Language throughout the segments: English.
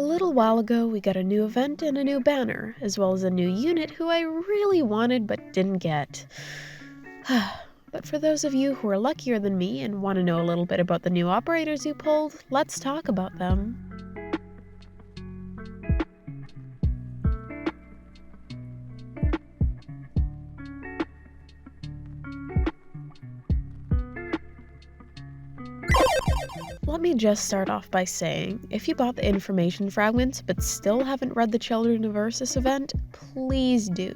little while ago, we got a new event and a new banner, as well as a new unit who I really wanted but didn't get. But for those of you who are luckier than me and want to know a little bit about the new operators you pulled, let's talk about them. Let me just start off by saying, if you bought the information fragments but still haven't read the Children of Ursus event, please do.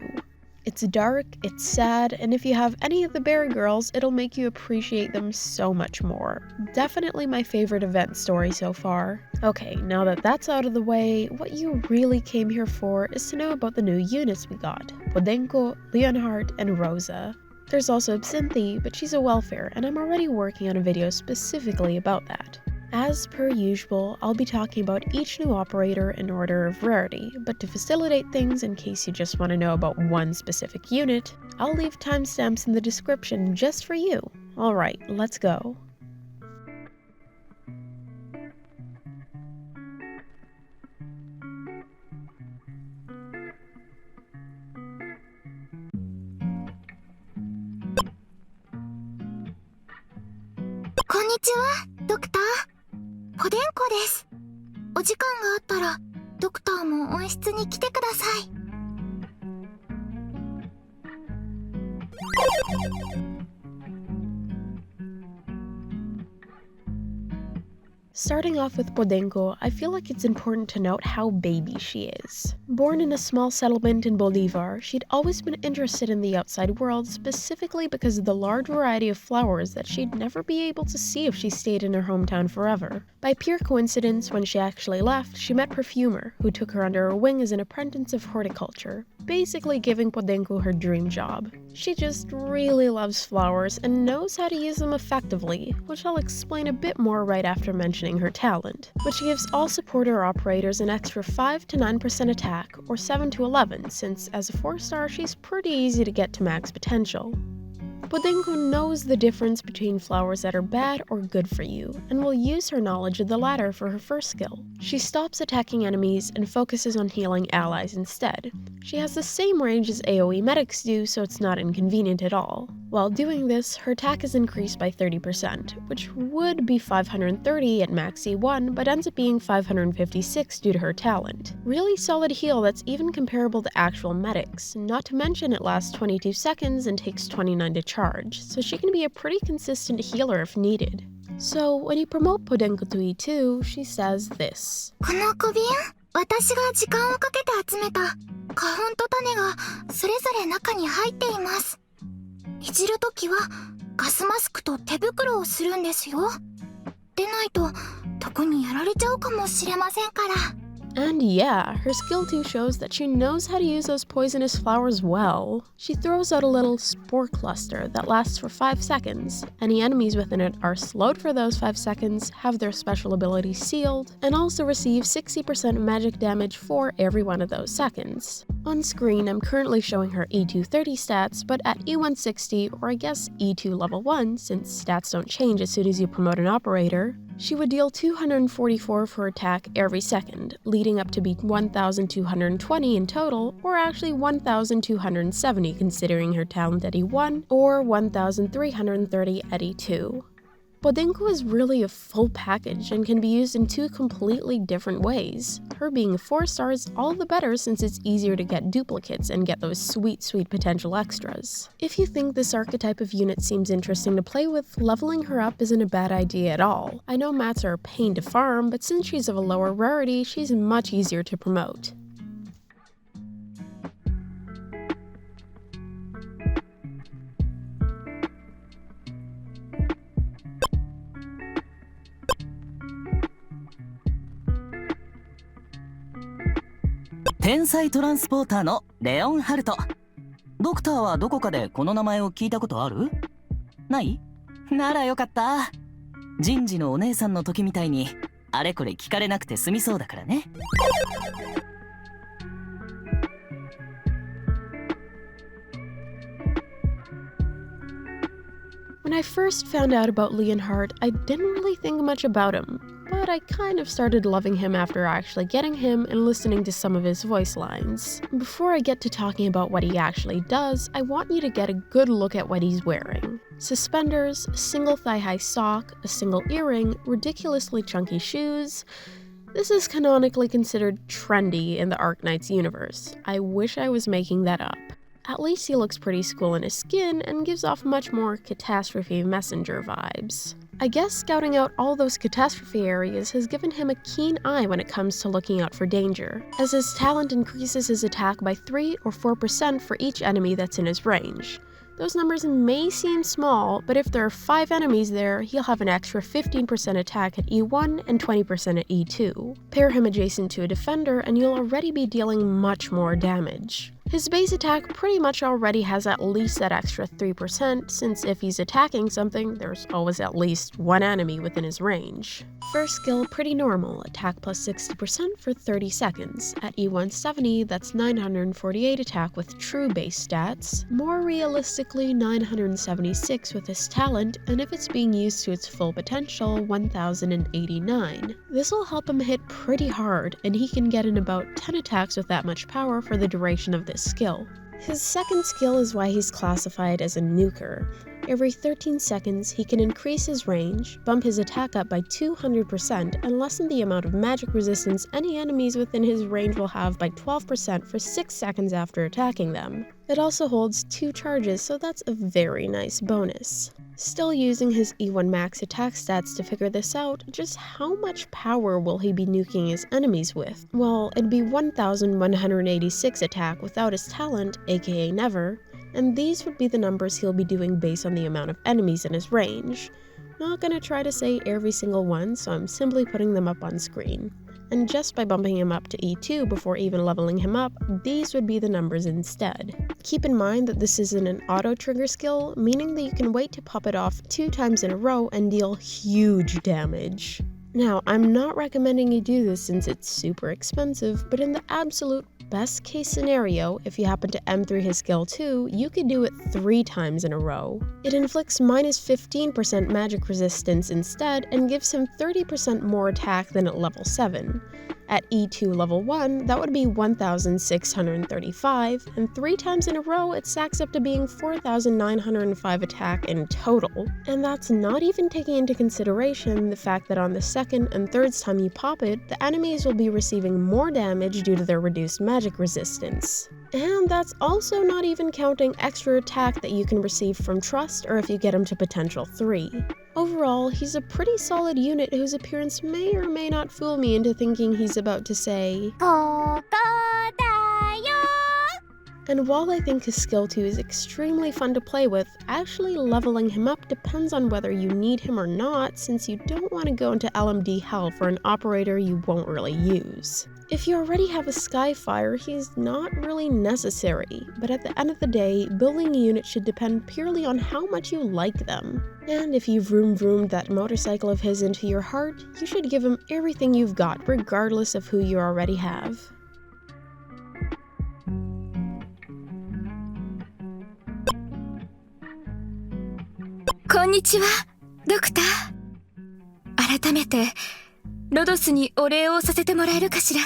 It's dark, it's sad, and if you have any of the Berry Girls, it'll make you appreciate them so much more. Definitely my favorite event story so far. Okay, now that that's out of the way, what you really came here for is to know about the new units we got: Podenco, Leonhardt, and Rosa. There's also Absinthe, but she's a welfare, and I'm already working on a video specifically about that. As per usual, I'll be talking about each new operator in order of rarity, but to facilitate things in case you just want to know about one specific unit, I'll leave timestamps in the description just for you. Alright, let's go. Konnichiwa, Doctor. Podenco です。お時間があったら、ドクターも温室に来てください。Starting off with Podenco, I feel like it's important to note how baby she is. Born in a small settlement in Bolivar, she'd always been interested in the outside world, specifically because of the large variety of flowers that she'd never be able to see if she stayed in her hometown forever. By pure coincidence, when she actually left, she met Perfumer, who took her under her wing as an apprentice of horticulture, basically giving Podenco her dream job. She just really loves flowers and knows how to use them effectively, which I'll explain a bit more right after mentioning her talent, which gives all supporter operators an extra 5 to 9% attack, or 7 to 11, since as a 4-star she's pretty easy to get to max potential. Podenco knows the difference between flowers that are bad or good for you, and will use her knowledge of the latter for her first skill. She stops attacking enemies and focuses on healing allies instead. She has the same range as AoE medics do, so it's not inconvenient at all. While doing this, her attack is increased by 30%, which would be 530 at max E1, but ends up being 556 due to her talent. Really solid heal that's even comparable to actual medics, not to mention it lasts 22 seconds and takes 29 to charge, so she can be a pretty consistent healer if needed. So when you promote Podenco to E2, she says this. この小瓶、私が時間をかけて集めた花粉と種がそれぞれ中に入っています。いじるときはガスマスクと手袋をするんですよ。でないと毒にやられちゃうかもしれませんから。And yeah, her skill 2 shows that she knows how to use those poisonous flowers well. She throws out a little spore cluster that lasts for 5 seconds. Any enemies within it are slowed for those 5 seconds, have their special ability sealed, and also receive 60% magic damage for every one of those seconds. On screen, I'm currently showing her E230 stats, but at E160, or I guess E2 level 1, since stats don't change as soon as you promote an operator, she would deal 244 for attack every second, leading up to be 1,220 in total, or actually 1,270 considering her talent at E1, or 1,330 at E2. Podenco is really a full package and can be used in 2 completely different ways. Her being a 4-star is all the better since it's easier to get duplicates and get those sweet potential extras. If you think this archetype of unit seems interesting to play with, leveling her up isn't a bad idea at all. I know mats are a pain to farm, but since she's of a lower rarity, she's much easier to promote.「天才トランスポーターのレオンハルト」。ドクターはどこかでこの名前を聞いたことある？ない？ならよかった。人事のお姉さんの時みたいにあれこれ聞かれなくて済みそうだからね。When I first found out about Leonhardt, I didn't really think much about him, but but I kind of started loving him after actually getting him and listening to some of his voice lines. Before I get to talking about what he actually does, I want you to get a good look at what he's wearing. Suspenders, single thigh-high sock, a single earring, ridiculously chunky shoes. This is canonically considered trendy in the Arknights universe. I wish I was making that up. At least he looks pretty cool in his skin and gives off much more catastrophe messenger vibes. I guess scouting out all those catastrophe areas has given him a keen eye when it comes to looking out for danger, as his talent increases his attack by 3 or 4% for each enemy that's in his range. Those numbers may seem small, but if there are 5 enemies there, he'll have an extra 15% attack at E1 and 20% at E2. Pair him adjacent to a defender and you'll already be dealing much more damage. His base attack pretty much already has at least that extra 3%, since if he's attacking something, there's always at least one enemy within his range. First skill, pretty normal, attack plus 60% for 30 seconds. At E170, that's 948 attack with true base stats, more realistically 976 with his talent, and if it's being used to its full potential, 1089. This will help him hit pretty hard, and he can get in about 10 attacks with that much power for the duration of this skill. His second skill is why he's classified as a nuker. Every 13 seconds, he can increase his range, bump his attack up by 200%, and lessen the amount of magic resistance any enemies within his range will have by 12% for 6 seconds after attacking them. It also holds 2 charges, so that's a very nice bonus. Still using his E1 max attack stats to figure this out, just how much power will he be nuking his enemies with? Well, it'd be 1186 attack without his talent, aka never, and these would be the numbers he'll be doing based on the amount of enemies in his range. Not gonna try to say every single one, so I'm simply putting them up on screen. And just by bumping him up to E2 before even leveling him up, these would be the numbers instead. Keep in mind that this isn't an auto-trigger skill, meaning that you can wait to pop it off 2 times in a row and deal huge damage. Now, I'm not recommending you do this since it's super expensive, but in the absolute best case scenario, if you happen to M3 his skill too, you could do it 3 times in a row. It inflicts minus 15% magic resistance instead and gives him 30% more attack than at level 7. At E2 level 1, that would be 1635, and 3 times in a row it stacks up to being 4905 attack in total. And that's not even taking into consideration the fact that on the second and third time you pop it, the enemies will be receiving more damage due to their reduced magic resistance. And that's also not even counting extra attack that you can receive from Trust or if you get him to potential 3. Overall, he's a pretty solid unit whose appearance may or may not fool me into thinking he's about to say, "ここだよ." And while I think his skill 2 is extremely fun to play with, actually leveling him up depends on whether you need him or not, since you don't want to go into LMD hell for an operator you won't really use. If you already have a Skyfire, he's not really necessary, but at the end of the day, building a unit should depend purely on how much you like them. And if you've vroom-vroomed that motorcycle of his into your heart, you should give him everything you've got, regardless of who you already have. Konnichiwa, ドクター。改めてロドスにお礼をさせてもらえるかしら。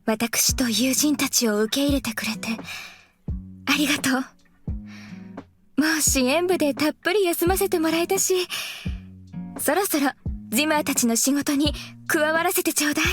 私と友人たちを受け入れてくれてありがとう。もう支援部でたっぷり休ませてもらえたし、そろそろジマーたちの仕事に加わらせてちょうだい。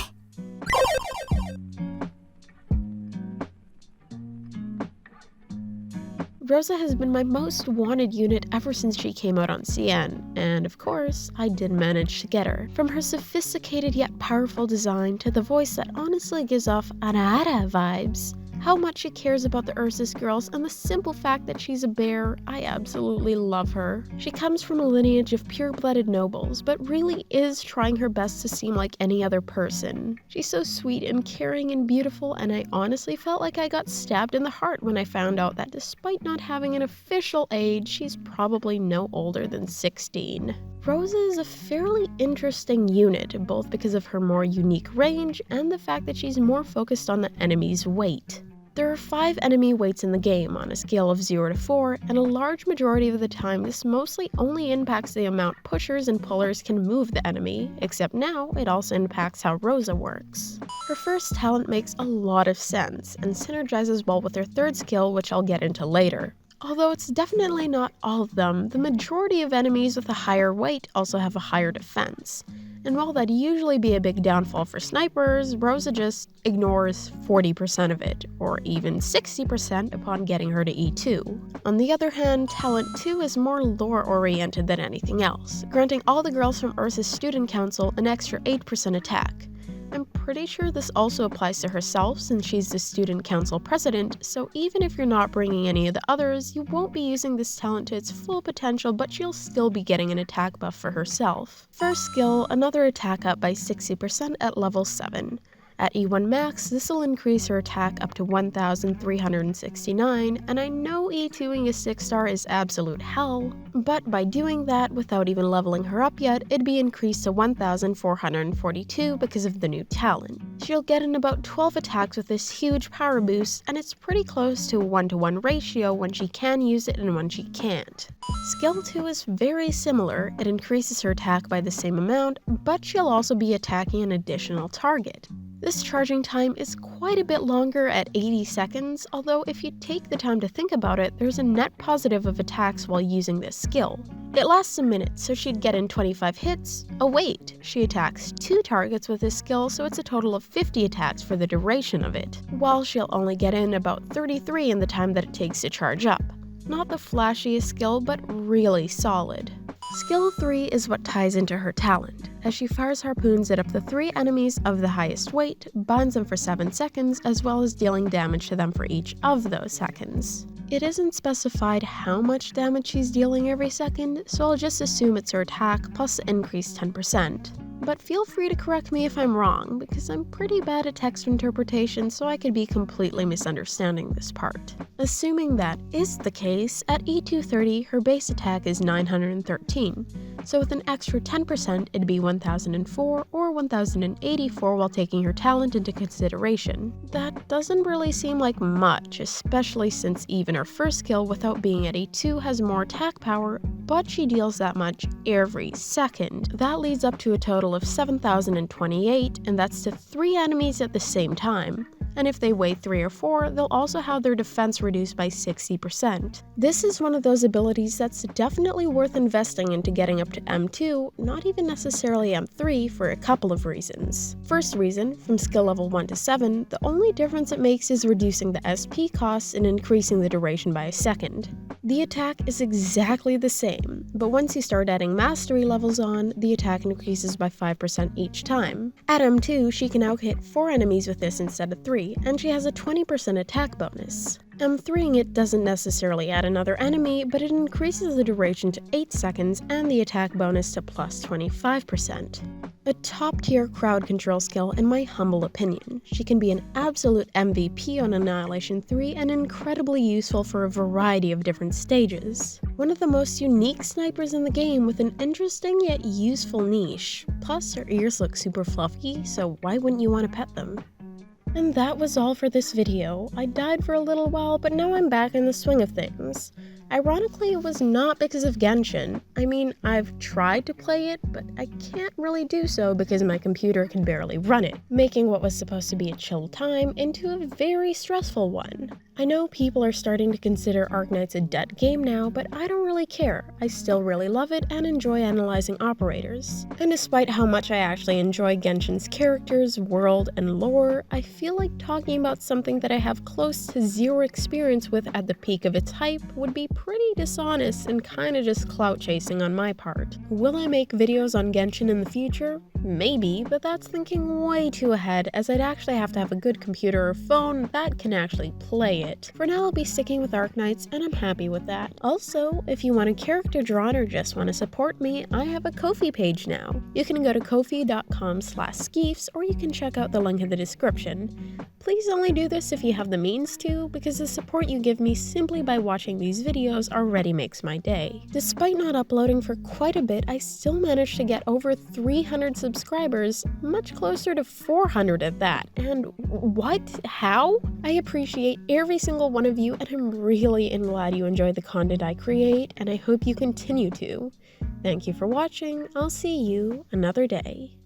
Rosa has been my most wanted unit ever since she came out on CN, and of course, I did manage to get her. From her sophisticated yet powerful design to the voice that honestly gives off ara-ara vibes, how much she cares about the Ursus girls, and the simple fact that she's a bear, I absolutely love her. She comes from a lineage of pure-blooded nobles, but really is trying her best to seem like any other person. She's so sweet and caring and beautiful, and I honestly felt like I got stabbed in the heart when I found out that despite not having an official age, she's probably no older than 16. Rosa is a fairly interesting unit, both because of her more unique range and the fact that she's more focused on the enemy's weight. There are 5 enemy weights in the game on a scale of 0 to 4, and a large majority of the time this mostly only impacts the amount pushers and pullers can move the enemy, except now it also impacts how Rosa works. Her first talent makes a lot of sense, and synergizes well with her third skill, which I'll get into later. Although it's definitely not all of them, the majority of enemies with a higher weight also have a higher defense. And while that'd usually be a big downfall for snipers, Rosa just ignores 40% of it, or even 60% upon getting her to E2. On the other hand, Talent 2 is more lore-oriented than anything else, granting all the girls from Ursa's student council an extra 8% attack. I'm pretty sure this also applies to herself since she's the student council president, so even if you're not bringing any of the others, you won't be using this talent to its full potential, but she'll still be getting an attack buff for herself. First skill, another attack up by 60% at level 7. At E1 max, this will increase her attack up to 1,369, and I know E2ing a 6-star is absolute hell, but by doing that without even leveling her up yet, it'd be increased to 1,442 because of the new talent. She'll get in about 12 attacks with this huge power boost, and it's pretty close to a 1-to-1 ratio when she can use it and when she can't. Skill 2 is very similar, it increases her attack by the same amount, but she'll also be attacking an additional target. This charging time is quite a bit longer at 80 seconds, although if you take the time to think about it, there's a net positive of attacks while using this skill. It lasts a minute, so she'd get in 25 hits. Oh wait, she attacks 2 targets with this skill, so it's a total of 50 attacks for the duration of it, while she'll only get in about 33 in the time that it takes to charge up. Not the flashiest skill, but really solid. Skill 3 is what ties into her talent, as she fires harpoons at up to 3 enemies of the highest weight, binds them for 7 seconds, as well as dealing damage to them for each of those seconds. It isn't specified how much damage she's dealing every second, so I'll just assume it's her attack plus the increased 10%. But feel free to correct me if I'm wrong, because I'm pretty bad at text interpretation, so I could be completely misunderstanding this part. Assuming that is the case, at E230 her base attack is 913, so with an extra 10% it'd be 1004 or 1084 while taking her talent into consideration. That doesn't really seem like much, especially since even her first skill without being at E2 has more attack power, but she deals that much every second. That leads up to a total of 7,028, and that's to 3 enemies at the same time. And if they weigh 3 or 4, they'll also have their defense reduced by 60%. This is one of those abilities that's definitely worth investing into getting up to M2, not even necessarily M3, for a couple of reasons. First reason, from skill level 1 to 7, the only difference it makes is reducing the SP costs and increasing the duration by a second. The attack is exactly the same, but once you start adding mastery levels on, the attack increases by 5% each time. At M2, she can now hit 4 enemies with this instead of 3, and she has a 20% attack bonus. M3ing it doesn't necessarily add another enemy, but it increases the duration to 8 seconds and the attack bonus to plus 25%. A top-tier crowd control skill in my humble opinion. She can be an absolute MVP on Annihilation 3 and incredibly useful for a variety of different stages. One of the most unique snipers in the game with an interesting yet useful niche. Plus, her ears look super fluffy, so why wouldn't you want to pet them? And that was all for this video. I died for a little while, but now I'm back in the swing of things. Ironically, it was not because of Genshin. I mean, I've tried to play it, but I can't really do so because my computer can barely run it, making what was supposed to be a chill time into a very stressful one. I know people are starting to consider Arknights a dead game now, but I don't really care. I still really love it and enjoy analyzing operators. And despite how much I actually enjoy Genshin's characters, world, and lore, I feel like talking about something that I have close to zero experience with at the peak of its hype would be pretty dishonest and kinda just clout chasing on my part. Will I make videos on Genshin in the future? Maybe, but that's thinking way too ahead, as I'd actually have to have a good computer or phone that can actually play it. For now, I'll be sticking with Arknights, and I'm happy with that. Also, if you want a character drawn or just want to support me, I have a Ko-fi page now. You can go to ko-fi.com/skeefs, or you can check out the link in the description. Please only do this if you have the means to, because the support you give me simply by watching these videos already makes my day. Despite not uploading for quite a bit, I still managed to get over 300 subscribers subscribers, much closer to 400 at that. And what? How? I appreciate every single one of you, and I'm really glad you enjoy the content I create, and I hope you continue to. Thank you for watching. I'll see you another day.